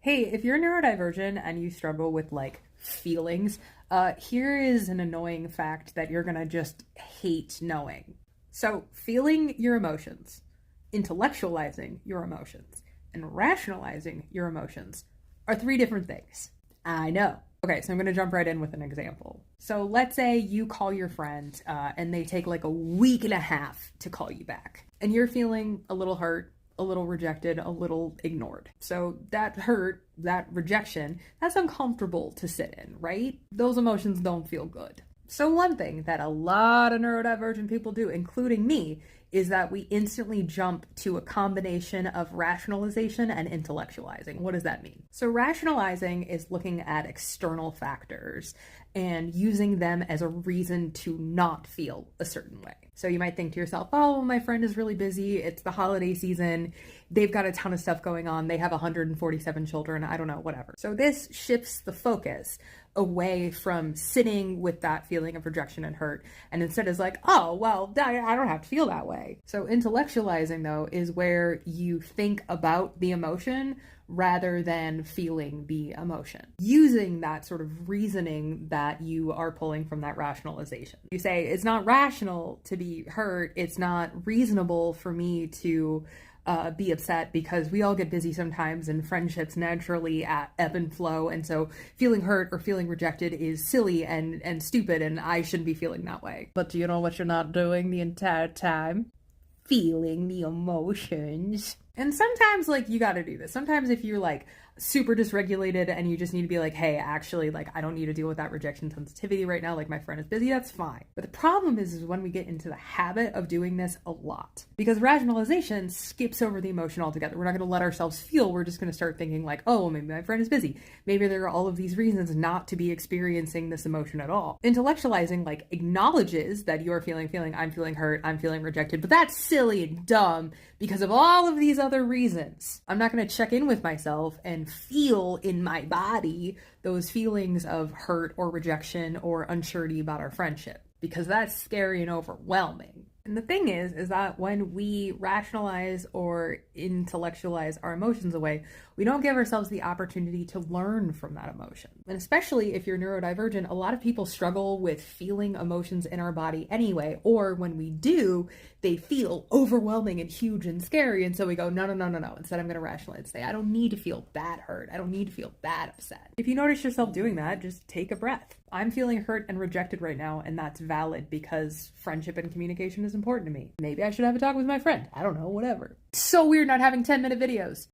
Hey, if you're neurodivergent and you struggle with like feelings, here is an annoying fact that you're gonna just hate knowing. So, feeling your emotions, intellectualizing your emotions, and rationalizing your emotions are three different things. I know. Okay, so I'm gonna jump right in with an example. So, let's say you call your friend and they take like a week and a half to call you back, and you're feeling a little hurt, a little rejected, a little ignored. So that hurt, that rejection, that's uncomfortable to sit in, right? Those emotions don't feel good. So one thing that a lot of neurodivergent people do, including me, is that we instantly jump to a combination of rationalization and intellectualizing. What does that mean? So rationalizing is looking at external factors and using them as a reason to not feel a certain way. So you might think to yourself, oh, my friend is really busy. It's the holiday season. They've got a ton of stuff going on. They have 147 children. I don't know, whatever. So this shifts the focus away from sitting with that feeling of rejection and hurt, and instead is like, oh, well, I don't have to feel that way. So intellectualizing, though, is where you think about the emotion rather than feeling the emotion, using that sort of reasoning that you are pulling from that rationalization. You say, it's not rational to be hurt. It's not reasonable for me to be upset because we all get busy sometimes and friendships naturally ebb and flow. And so feeling hurt or feeling rejected is silly and stupid, and I shouldn't be feeling that way. But do you know what you're not doing the entire time? Feeling the emotions. And sometimes, like, you gotta do this. Sometimes if you're, like, super dysregulated and you just need to be like, hey, actually, like, I don't need to deal with that rejection sensitivity right now. Like, my friend is busy, that's fine. But the problem is when we get into the habit of doing this a lot. Because rationalization skips over the emotion altogether. We're not gonna let ourselves feel. We're just gonna start thinking like, oh, maybe my friend is busy. Maybe there are all of these reasons not to be experiencing this emotion at all. Intellectualizing, like, acknowledges that you're feeling, I'm feeling hurt, I'm feeling rejected, but that's silly and dumb because of all of these other reasons. I'm not going to check in with myself and feel in my body those feelings of hurt or rejection or unsurety about our friendship, because that's scary and overwhelming. And the thing is that when we rationalize or intellectualize our emotions away, we don't give ourselves the opportunity to learn from that emotion. And especially if you're neurodivergent, a lot of people struggle with feeling emotions in our body anyway, or when we do, they feel overwhelming and huge and scary. And so we go, no. Instead, I'm going to rationalize and say, I don't need to feel that hurt. I don't need to feel that upset. If you notice yourself doing that, just take a breath. I'm feeling hurt and rejected right now, and that's valid because friendship and communication is important to me. Maybe I should have a talk with my friend. I don't know, whatever. It's so weird not having 10-minute videos.